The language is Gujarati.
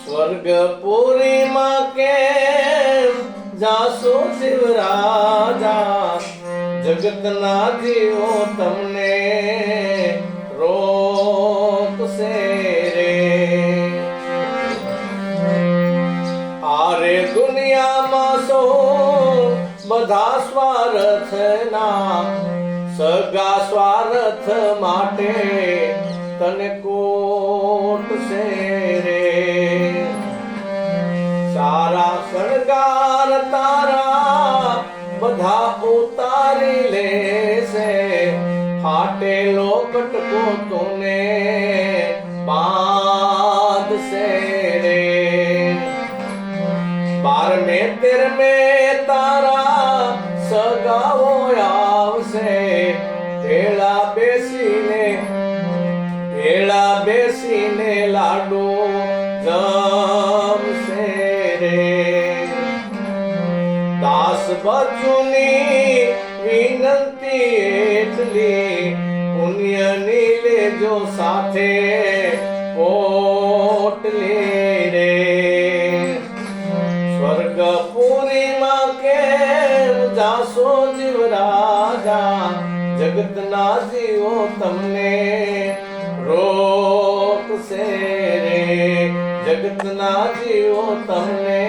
સ્વર્ગપુરી માં કેમ જાશો શિવરાજા, જગતના જીવો તમને રોકશે રે. આરે દુનિયામાં સો બધા સ્વાર્થના, સગા સ્વાર્થ માટે તને કોટશે રે. સારા શણગાર તારા બધા ઉતારી લેશે, ફાટેલો કટકો તુને બાંધશે રે. 12 13 તારા સગાઓ આવશે, ભેળા બેસીને લાડુ જમશે રે. દાસ બચુની વિનંતી એટલી, પુણ્યની લેજો સાથે પોટલી રે. સ્વર્ગપુરીમાં કેમ જાશો જીવરાજા, જગતના જીવો તમને રોકશે રે. જગતના જીવો તમને